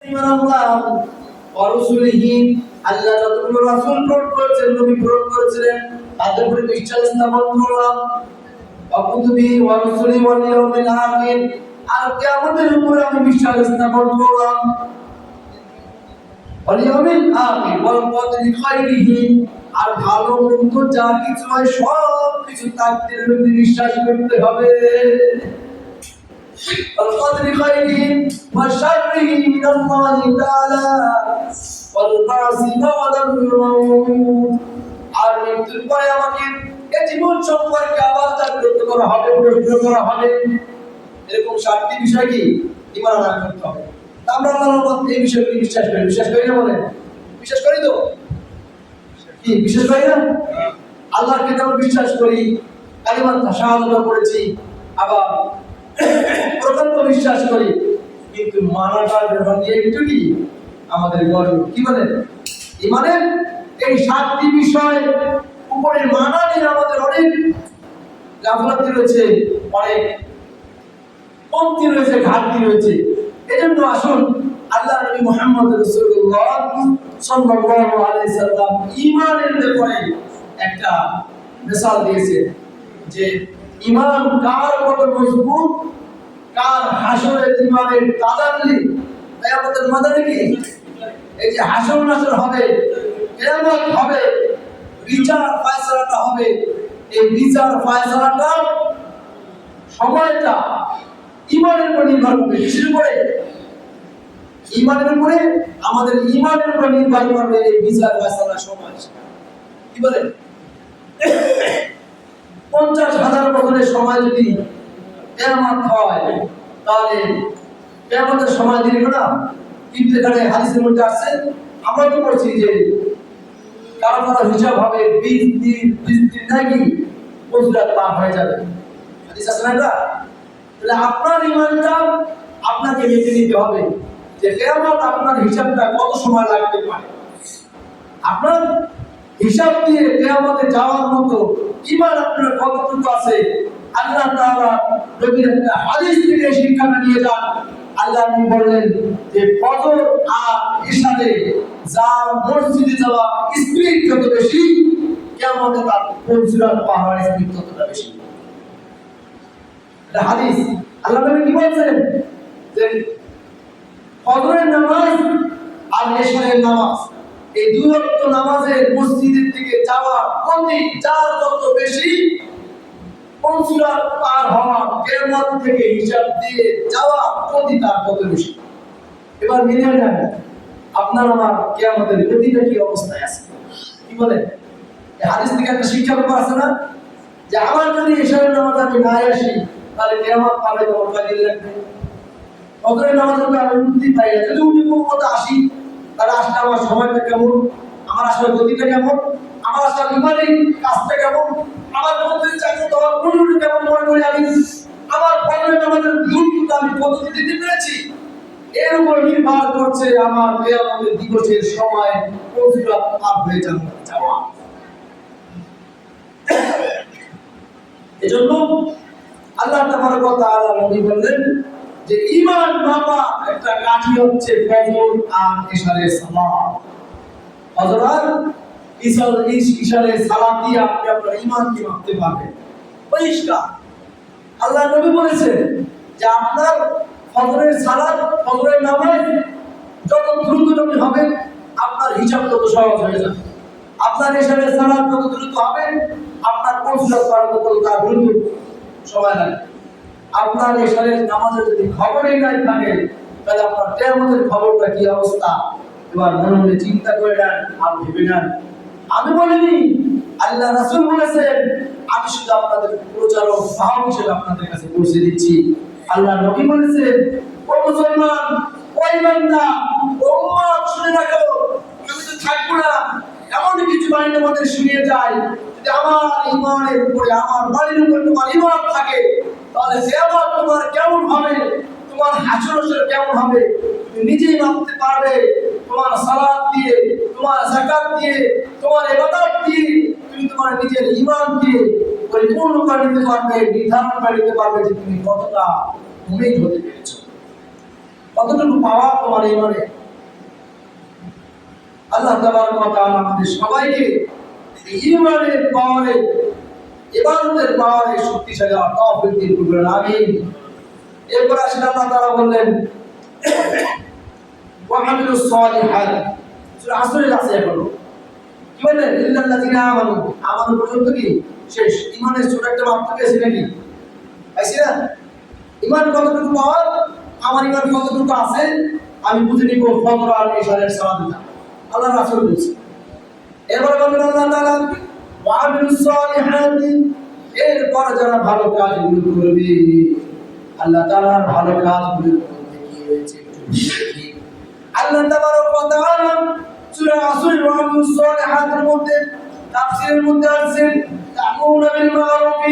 ইমানাল্লাহ ওয়া রাসূলিহি, আল্লাহ যতগুলো রাসূল প্রেরণ করেছেন, নবী প্রেরণ করেছিলেন, তাদের উপরে বিশ্বাস স্থাপন করলাম। ওয়া কুতুবিহি ওয়া রাসূলিহি ওয়াল ইয়াউমিল আখির, আর কিয়ামতের উপরে আমি বিশ্বাস স্থাপন করলাম। ওয়াল ইয়াউমিল আখির ওয়াল কদরি খাইরিহি, আর ভালো মন্দ যা কিছু হয় সব কিছু তাকদীরের উপরে বিশ্বাস করতে হবে। ওয়াল কদরি খাইরিহি ওয়া শাররিহি মিনাল্লাহি তাআলা ওয়াল বাসি বা'দাল মাউত, আর মৃত্যুর পরে আমাকে এই জীবন সম্পর্কে আবার জাগ্রত করা হবে, প্রশ্ন করা হবে। এরকম 7টি বিষয় কি ঈমান আনয়ন করতে হবে। আমরা আল্লাহর মধ্যে এই বিষয়গুলি বিশ্বাস করি না বলেন? বিশ্বাস করি তো? কি বিশ্বাস করি না? আল্লাহর কিতাব বিশ্বাস করি, কালিমা শাহাদাত করেছি, আবার প্রকল্প বিশ্বাস করি, কিন্তু মানাটার ব্যাপার নিয়ে একটু কি আমাদের গর্ব। কি বলেন? ঈমানের এই 7টি বিষয় উপরে মানা নিয়ে আমাদের অনেক গাফলাতি রয়েছে, অনেক কমতি রয়েছে, ঘাটতি রয়েছে। এজন্য আসুন আল্লাহ নবী মুহাম্মদ রাসূলুল্লাহ সাল্লাল্লাহু আলাইহি সাল্লাম ঈমানের ব্যাপারে একটা মিসাল দিয়েছে যে ঈমান কার কত মজবুত, কার হাসরের ঈমানের তাদাল্লি, কিয়ামতের ময়দানে কি এই যে হাসর নাসর হবে, কিয়ামত হবে, বিচার ফয়সালাটা হবে, এই বিচার ফয়সালাটা সময়টা ঈমানের উপর নির্ভর করবে। কিসের উপরে? ঈমানের উপরে। আমাদের ঈমানের উপর নির্ভর করবে এই বিচার ফয়সালার সময়। কি বলেন? 50,000 বছরের সময় যদি কিয়ামত হয়, তাহলে কিয়ামতের সময় দীর্ঘ না? কিন্তু এখানে হাদিসের মধ্যে আছে, আমরা তো পড়ছি যে কারো কারো হিসাব হবে 20 দিন নাকি 25 রাত পার হয়ে যাবে। হাদিস আছে না এটা? তাহলে আপনার ঈমানটা আপনাকে মেনে নিতে হবে যে কিয়ামত আপনার হিসাবটা কত সময় লাগতে পারে। আপনার হিসাব দিয়ে কিয়ামতে যাওয়ার মতো ঈমান আপনার কতটুকু আছে, আল্লাহ তাআলা নবীর একটা হাদিস থেকে শিক্ষাটা নিয়ে যান। আল্লাহ নবী বললেন যে ফজর আর ইশারে যার মসজিদে যাওয়া স্পিড যত বেশি, কিয়ামতে তার ফজিলত পাওয়ার স্পিড ততটা বেশি। এটা হাদিস। আল্লাহ নবী কি বলছেন যে ফজরের নামাজ আর ইশারের নামাজ, এই দুই ওয়াক্ত নামাজের মসজিদের দিকে যাওয়া গতি যার যত বেশি, ফজিলত পার হওয়া, কিয়ামত থেকে হিসাব দিয়ে যাওয়া গতি তার তত বেশি। এবার মিলিয়ে নেন আপনার আমার কিয়ামতের গতিটা কি অবস্থায় আছে। কি বলেন? এই হাদিস থেকে একটা শিক্ষা ব্যাপার আছে না, যে আমার যদি ইশারের নামাজ আমি না আসি, তাহলে কিয়ামত পাবে তো কয়দিন লাগবে। ফজরের নামাজে আমি উঠতে পাই না, যদি উঠে কোনো মতো আসি, তাহলে আসলে আমার সময়টা কেমন, আমার আসলে গতিটা কেমন, আমার আসলে ঈমানের কাজটা কেমন, আমার মধ্যে জাগ্রত হওয়ার পরিণতি কেমন মনে করি আমি, আমার ফজরের নামাজের গুরুত্বটা আমি কতটা দিতে পেরেছি, এর উপর নির্ভর করছে আমার কিয়ামতের দিবসের সময় ফজিলত পার হয়ে যাওয়া। এজন্য আল্লাহ তাবারক ওয়া তাআলা নবী বললেন যে ঈমান মাপা একটা কাঠি হচ্ছে ফজর আর ইশারের সালাত। ফজর আর ইশারের সালাত দিয়ে আপনি আপনার ঈমানকে মাপতে পারবেন। পরিষ্কার আল্লাহ নবী বলেছেন যে আপনার ফজরের সালাত, ফজরের নামাজ যত দ্রুত হবে, আপনার হিসাব তত সহজ হয়ে যাবে। আপনার ইশারের সালাত যত দ্রুত হবে, আপনার ফজিলত করার তত তার দ্রুত সময় লাগবে। আপনার ইশারের নামাজের যদি খবরই নাই থাকে, তাহলে আপনার কিয়ামতের খবরটা কি অবস্থা, এবার মনে মনে চিন্তা করে নেন আর ভেবে নেন। আমি বলিনি, আল্লাহ রাসূল বলেছেন, আমি শুধু আপনাদের প্রচারক বাহক হিসেবে আপনাদের কাছে পৌঁছে দিচ্ছি। আল্লাহ নবী বলেছেন, ও মুসলমান, ও বান্দা, ও উম্মত, শুনে রাখো, আমি তো থাকবো না, এমন কিছু বাণী তোমাদের শুনিয়ে যায়, যদি আমার ঈমানের উপরে, আমার বাণীর উপরে তোমার ঈমান থাকে, তাহলে কিয়ামত তোমার কেমন হবে, তোমার হাসর কেমন হবে তুমি নিজেই মাপতে পারবে। তোমার সালাত দিয়ে, তোমার যাকাত দিয়ে, তোমার ইবাদত দিয়ে তুমি তোমার নিজের ঈমান দিয়ে পরিপূর্ণ করে নিতে পারবে, নির্ধারণ করে নিতে পারবে যে তুমি কতটা মুমিন হতে পেরেছো, কতটুকু পাওয়া তোমার ঈমানে। আল্লাহ তাবারক ওয়া তাআলা আমাদের সবাইকে ঈমানের পাওয়ারে ইবাদতের পাওয়ারে শক্তিশালী আর তৌফিক দিন করুন আমিন। এরপর আসলে আল্লাহ তাআলা বললেন ওয়া আমিলুস সালিহাত, সূরা আসরের আছে এখনো কি বলেন ইল্লাল্লাযিনা আমানু, আমানু পর্যন্ত কি শেষ, ঈমানের ছোট একটা মাত্রা পেয়েছি নাকি পাইছি না? ঈমান কতটুকু পাওয়ার, আমার ঈমান কতটুকু আছে আমি বুঝে নিব ফজর আর ইশারের সালাতটা আল্লাহ রাসূল বলেছে। এরপর বললেন আল্লাহ তাআলা ওয়া আমিলুস সালিহাত, এরপর যারা ভালো কাজগুলো করবে আল্লাহ তাআলার ভালো কাজগুলো করতে কি হয়েছে একটু দেখি। আল্লাহ তাবারক ওয়া তাআলা সূরা আসরের ওয়া আমিলুস সালিহাতের মধ্যে তাফসীরের মধ্যে আছে তা'মুরুনা বিল মা'রুফ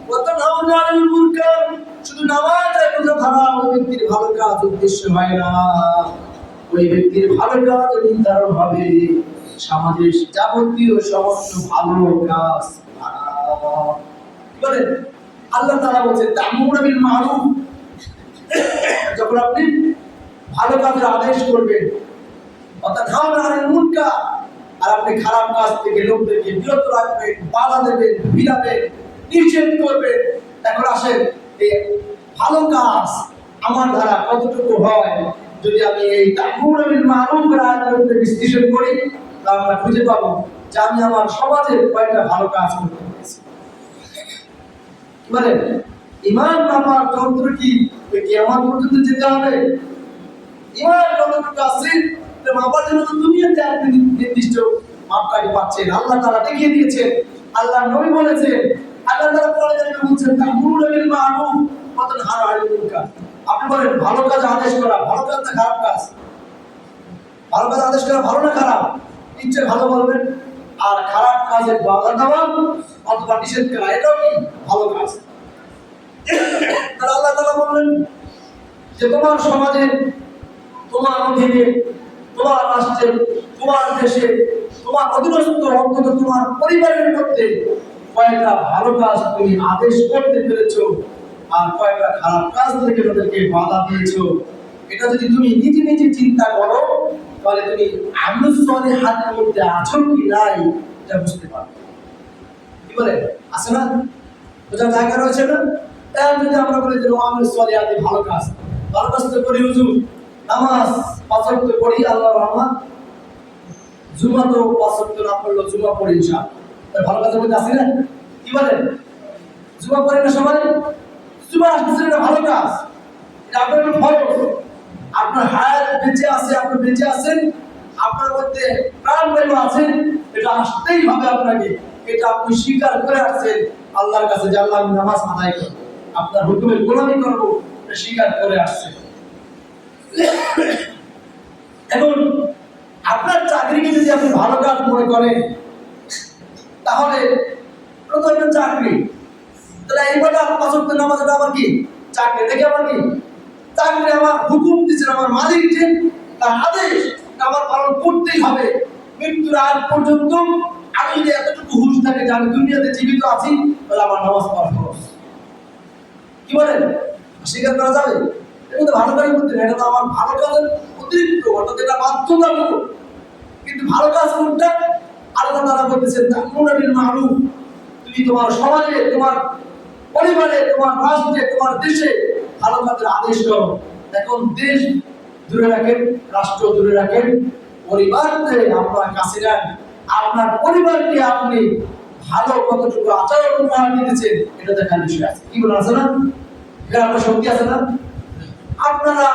ওয়া তানহাউনা আনিল মুনকার, শুধু নামাজ আর রোজা ধরা ওই ব্যক্তির ভালো কাজ উদ্দেশ্য হয় না, ওই ব্যক্তির ভালো কাজ নির্ধারণ হবে সমাজের যাবতীয় সমস্ত ভালো কাজ। বলেন আল্লাহ তাআলা বলেন তা'মুরুনা বিল মা'রুফ, যখন আপনি ভালো কাজের আদেশ করবেন, অর্থাৎ তানহাউনা আনিল মুনকার, আর আপনি খারাপ কাজ থেকে লোকদেরকে বিরত রাখবেন, বাধা দেবেন, বিরাবেন, নিষেধ করবেন। এখন আসেন এই ভালো কাজ আমার দ্বারা কতটুকু হয়, যদি আমি এই তা'মুরুনা বিল মা'রুফের আয়াতগুলোকে বিশ্লেষণ করি তাহলে আমরা খুঁজে পাবো যে আমি আমার সমাজে কয়েকটা ভালো কাজ করতে পেরেছি। মানে ঈমান নামার যন্ত্র কি কিয়ামত পর্যন্ত যেতে হবে? ঈমান কতটুকু আছে মাপার জন্য তো দুনিয়াতে আপনি নির্দিষ্ট মাপকাঠি পাচ্ছেন, আল্লাহ তাআলা দেখিয়ে দিয়েছেন, আল্লাহ নবী বলেছেন, আল্লাহ তাআলা বলেছেন তা'মুরুনা বিল মা'রুফ ওয়া তানহাউনা আনিল মুনকার। আপনি বলেন ভালো কাজ আদেশ করা ভালো কাজ না খারাপ কাজ? ভালো কাজ আদেশ করা ভালো না খারাপ? ইচ্ছে ভালো বলবেন, আর খারাপ কাজে বাধা দেওয়া অথবা নিষেধ করা এটাও কি ভালো কাজ? তাহলে আল্লাহ তাআলা বললেন যে তোমার সমাজে, তোমার অধীনে, তোমার রাষ্ট্রে, তোমার দেশে, তোমার অধীনস্থ অন্তত তোমার পরিবারের মধ্যে কয়েকটা ভালো কাজ তুমি আদেশ করতে পেরেছো আর কয়েকটা খারাপ কাজ থেকে তাদেরকে বাধা দিয়েছো। এটা যদি তুমি নিজে নিজে চিন্তা করো তাহলে তুমি আমিলুস সালিহাতের মধ্যে আছো কি নাই এটা বুঝতে পারবে। কি বলে আছে না? বোঝার জায়গা রয়েছে না? তাই যদি আমরা বলি যে আমিলুস সালিহাতে ভালো কাজ, ভালো কাজ তো করি হুজুর, নামাজ পাঁচ ওয়াক্ত পড়ি আল্লাহর রহমত, জুমা তো পাঁচ ওয়াক্ত না পড়লেও জুমা পড়ি ইনশাআল্লাহ, তাই ভালো কাজের মধ্যে আছে না? কি বলেন জুমা পড়ে না সবাই? জুমা আসছে এটা ভালো কাজ, এটা আপনার ফরজ, আপনার হায়াত বেঁচে আছে, আপনি বেঁচে আছেন, আপনার মধ্যে প্রাণ বায়ু আছে, এটা আসতেই হবে আপনাকে, এটা আপনি স্বীকার করে আসছেন আল্লাহর কাছে যে আল্লাহ আমি নামাজ আদায় করব, আপনার হুকুমের গোলামি করব, এটা স্বীকার করে আসছেন। এখন আপনার চাকরিকে যদি আপনি ভালো কাজ মনে করেন তাহলে প্রথমে চাকরি, তাহলে এইভাবে আপনার পছন্দ নামাজটা আবার কি চাকরি দেখে আবার কি চাকরি আমার হুকুম দিচ্ছেন আমার মালিক যে তার আদেশ আমার পালন করতেই হবে মৃত্যুর আগ পর্যন্ত। আমি যদি এতটুকু হুঁশ থাকে যে আমি দুনিয়াতে জীবিত আছি তাহলে আমার নামাজ পড়া ফরজ। কি বলেন স্বীকার করা যাবে? এটা তো ভালো কাজ করতে, এটা তো আমার ভালো কাজের অতিরিক্ত, অর্থাৎ এটা বাধ্যতামূলক। কিন্তু ভালো কাজ কোনটা? আল্লাহ তাআলা বলতেছেন তা'মুরুনা বিল মা'রুফ, তুমি তোমার সমাজে, তোমার পরিবারে, তোমার রাষ্ট্রে, তোমার দেশে ভালো কাজের আদেশ করো। এখন দেশ দূরে রাখেন, রাষ্ট্র দূরে রাখেন, পরিবারকে আপনার কাছে রাখেন, আপনার পরিবারকে আপনি ভালো কতটুকু আচরণ উপহার দিতেছেন এটা দেখার বিষয় আছে। কি বলেন আছে না? এটা আপনার শক্তি আছে না? আপনারা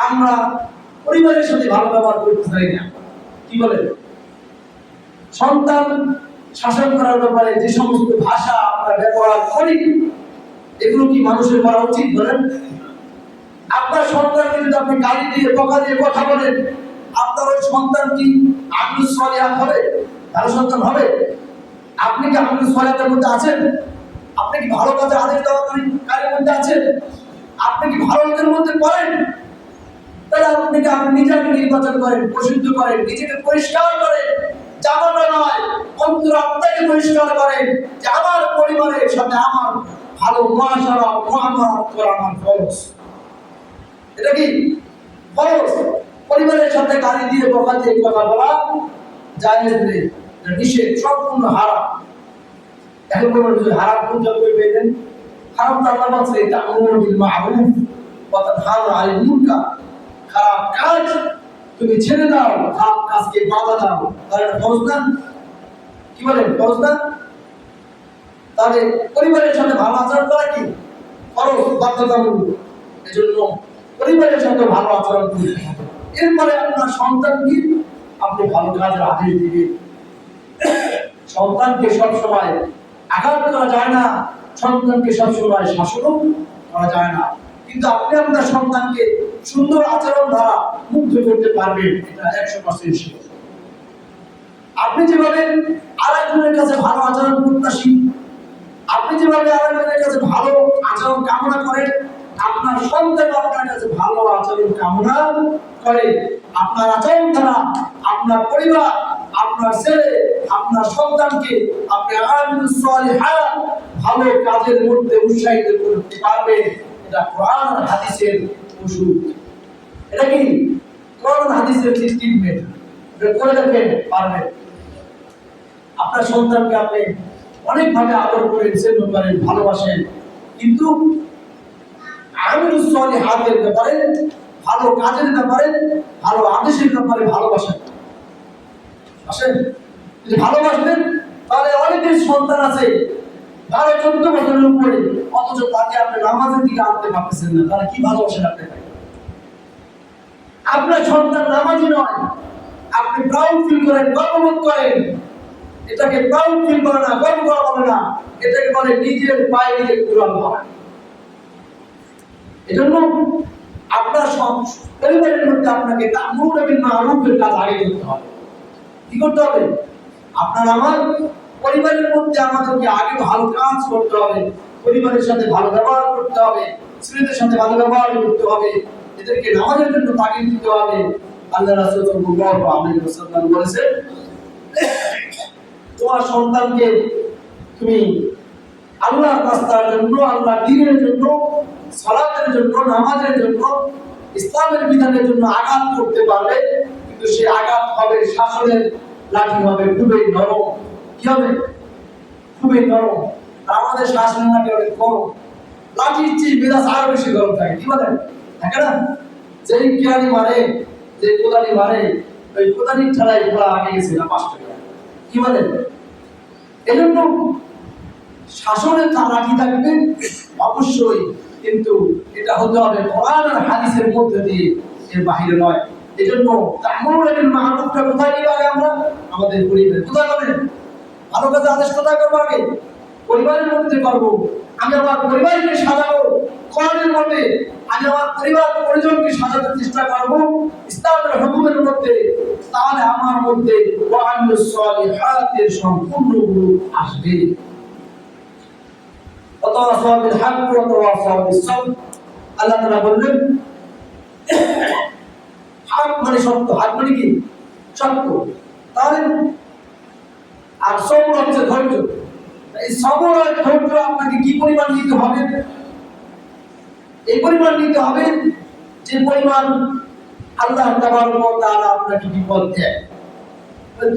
আমরা পরিবারের সাথে ভালো ব্যবহার করতে পারি না। কি বলেন সন্তান শাসন করার ব্যাপারে যে সমস্ত ভাষা আমরা ব্যবহার করি এগুলো কি মানুষের করা উচিত বলেন? আপনার সন্তানকে যদি আপনি গালি দিয়ে বকা দিয়ে কথা বলেন আপনার ওই সন্তান কি আমিলুস সালিহাত হবে? ভালো সন্তান হবে? আপনি কি আমিলুস সালিহাতের মধ্যে আছেন? আপনি কি ভালো কাজে আদেশ দেওয়ার কাজের মধ্যে আছেন? আপনি কি ভালো কাজের মধ্যে করেন? তাহলে আপনি নিজেকে নির্বাচন করেন, প্রসিদ্ধ করেন, নিজেকে পরিষ্কার করেন, জামাটা নয় অন্তর আত্মাকে পরিষ্কার করেন যে আমার পরিবারের সাথে আমার ভালো মুআশারা মুআমালাত করা আমার ফরজ। এটা কি ফরজ? পরিবারের সাথে গালি দিয়ে বকা দিয়ে কথা বলা জায়েজ নেই, এটা নিষেধ, সম্পূর্ণ হারাম। এখন বলুন যে হারাম কোন জায়গায় পেলেন? হারাম তো আল্লাহ বলছে তা'মুরু বিল মা'রুফ ওয়া তানহাউনা আনিল মুনকার, খারাপ কাজ তুমি ছেড়ে দাও, খারাপ কাজকে বাধা দাও, তাহলে এটা ফরজ না? কি বলেন, ফরজ না? তাহলে পরিবারের সাথে ভালো আচরণ করা কি ফরজ, বাধ্যতামূলক। এজন্য পরিবারের সাথে ভালো আচরণ করতে হবে। এরপরে আপনার সন্তানকে আপনি ভালো কাজের আদেশ দিবেন। সন্তানকে সবসময় আঘাত করা যায় না, সন্তানকে সবসময় শাসনও করা যায় না, কিন্তু আপনি আপনার সন্তানকে সুন্দর আচরণ দ্বারা মুগ্ধ করতে পারবেন, এটা 100% শিওর। আপনি যেভাবে আরেকজনের কাছে ভালো আচরণ প্রত্যাশী, আপনি যেভাবে আরেকজনের কাছে ভালো আচরণ কামনা করেন, আপনার সন্তান আপনার কাছে ভালো আচরণ কামনা করে। আপনার আচরণ দ্বারা আপনার পরিবার, আপনার ছেলে, আপনার সন্তানকে আপনি আমিলুস সালিহাত ভালো কাজের মধ্যে উৎসাহিত করতে পারবেন। এটা কোরআন আর হাদিসের ওষুধ। এটা কি কোরআন হাদিসের ট্রিটমেন্ট, এটা করে দেখেন পারবেন। আপনার সন্তানকে আপনি অনেকভাবে আদর করেন, স্নেহ করেন, ভালোবাসেন, কিন্তু আমিলুস সালিহাতের ব্যাপারে, ভালো কাজের ব্যাপারে, ভালো আদেশের ব্যাপারে ভালোবাসেন। আসেন, যদি ভালোবাসবেন তাহলে অনেকের সন্তান আছে 12-14 বছরের উপরে, অথচ তাকে আপনি নামাজের দিকে আনতে পারতেছেন না, তারা কি ভালোবাসেন আপনাকে? আপনার সন্তান নামাজি নয়, আপনি প্রাউড ফিল করেন, গর্ববোধ করেন। এটাকে প্রাউড ফিল করে না, গর্ব করা বলে না, এটাকে বলে নিজের পায়ে নিজে কুড়াল মারা। এজন্য আপনার পরিবারের মধ্যে আপনাকে তা'মুরু বিল মা'রুফের কাজ আগে করতে হবে। কি করতে হবে? আপনার আমার পরিবারের মধ্যে আমাদেরকে আগে ভালো কাজ করতে হবে, পরিবারের সাথে ভালো ব্যবহার করতে হবে, ছেলেদের সাথে ভালো ব্যবহার করতে হবে, এদেরকে নামাজের জন্য তাগিদ দিতে হবে। আল্লাহ রাসূল সাল্লাল্লাহু আলাইহি ওয়াসাল্লাম বলেছেন, তোমার সন্তানকে তুমি আল্লাহর রাস্তার জন্য, আল্লাহর দ্বীনের জন্য, সালাতের জন্য, নামাজের জন্য, ইসলামের বিধানের জন্য আঘাত করতে পারবে, কিন্তু সে আঘাত হবে শাসনের লাঠি, হবে খুবই নরম। কি হবে? খুবই নরম। আর আমাদের শাসনের লাঠি অনেক গরম, লাঠির চেয়ে মেজাজ আরো বেশি গরম থাকে। কি বলেন, থাকে না? যেই কেরানি মারে, যে কোদালি মারে, ওই কোদালির ঠেলায় ঘোড়া আগে গেছে না 5 টাকা। কি বলেন? এজন্য শাসনের লাঠি থাকবে অবশ্যই, কিন্তু এটা হতে হবে কোরআন আর হাদিসের মধ্যে দিয়ে, এর বাইরে নয়। এজন্য তা'মুরু বিল মা'রুফটা কোথায় নিব আগে আমরা? আমাদের পরিবারে। কোথায় করবেন? ভালো কাজে আদেশ কোথায় করবো? আগে পরিবারের মধ্যে করব। আমি আমার পরিবারকে সাজাবো কোরআনের মধ্যে, আমি আমার পরিবার পরিজনকে সাজাতে চেষ্টা করব ইসলামের হুকুমের মধ্যে, তাহলে আমার মধ্যে ওয়া আমিলুস সালিহাতের সম্পূর্ণ রূপ আসবে। ওয়াতাওয়াসাউ বিল হক ওয়াতাওয়াসাউ বিস সাবর। আল্লাহ তাআলা বললেন, হক মানে সত্য, হক মানে কি? সত্য। তাহলে আর সবর হচ্ছে ধৈর্য। এই সবর আর ধৈর্য আপনাকে কি পরিমাণ নিতে হবে? এই পরিমাণ নিতে হবে যে পরিমাণ আল্লাহ তাবারক ওয়া তাআলা আপনাকে বিপদ দেয়।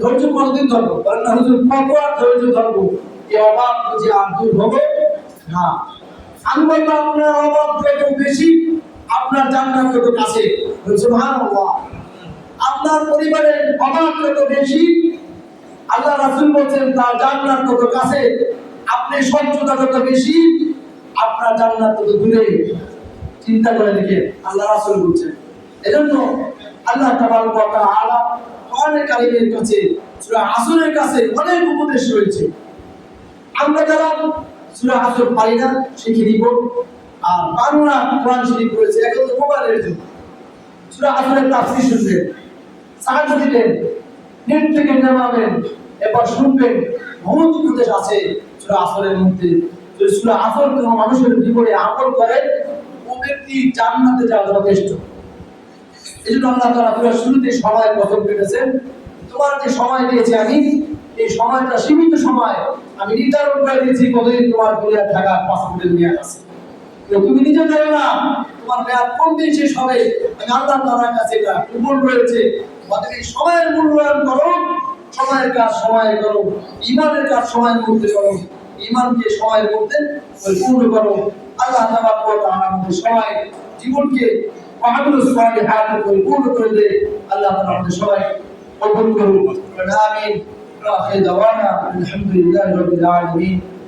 ধৈর্য কতদিন ধরবো? কারণ হুজুর কত আর ধৈর্য ধরবো? এই অভাব বুঝে আর দূর হবে না। আমি বলবো আপনার অভাব যত বেশি, আপনার জান্নাত তত কাছে। সুবহানাল্লাহ। আপনার পরিবারের অভাব যত বেশি, আল্লাহ রাসূল বলেন তার জান্নাত তত কাছে। আপনি সচ্ছলতা যত বেশি, আপনার জান্নাত তত দূরে। চিন্তা করে দেখেন, আল্লাহ রাসূল বলেন। এজন্য আল্লাহ তাবারক ওয়া তাআলা কোরআনে কারীমের কাছে, সূরা আসরের কাছে অনেক উপদেশ রয়েছে। আমরা যারা সূরা আসর পারি না, শিখে নিব। আর বাংলা কোরআন শরীফ রয়েছে, এখন তো মোবাইলের যুগ। সূরা আসরের তাফসীর শুনবেন, সাহায্য দিবেন, নেট থেকে নামাবেন, এবার শুনবেন। বহুত উপদেশ আছে সূরা আসরের মধ্যে। যদি সূরা আসর কোন মানুষের জীবনে আমল করে, ও ব্যক্তি জান্নাতে যাওয়া যথেষ্ট। এজন্য আল্লাহ তাআলা পুরো শুরুতে সময় কত পেয়েছেন, তোমার যে সময় দিয়েছি আমি, এই সময়টা সীমিত সময়, আমি নির্ধারণ করে দিয়েছি কতদিন তোমার দুনিয়া থাকার পাসপোর্টের মেয়াদ আছে। তুমি নিজে জানো না তোমার তোমার মেয়াদ কোন দিন শেষ হবে, আমি আল্লাহ তাআলার কাছে এটা কবুল রয়েছে। আমাদের এই সময়ের মূল্যায়ন করো, সময়ের কাজ সময়ে করো, ঈমানের কাজ সময়ের মধ্যে করো, ঈমানকে সময়ের মধ্যে পরিপূর্ণ করো। আল্লাহ তাবারক ওয়া তাআলা আমাদের সবাই জীবনকে আমালুস সালিহাতে পরিপূর্ণ করে দে। আল্লাহ তাআলা আমাদের সবাই কবুল করুন। আমিন। আখির দাওয়ানা আলহামদুলিল্লাহি রাব্বিল আলামিন।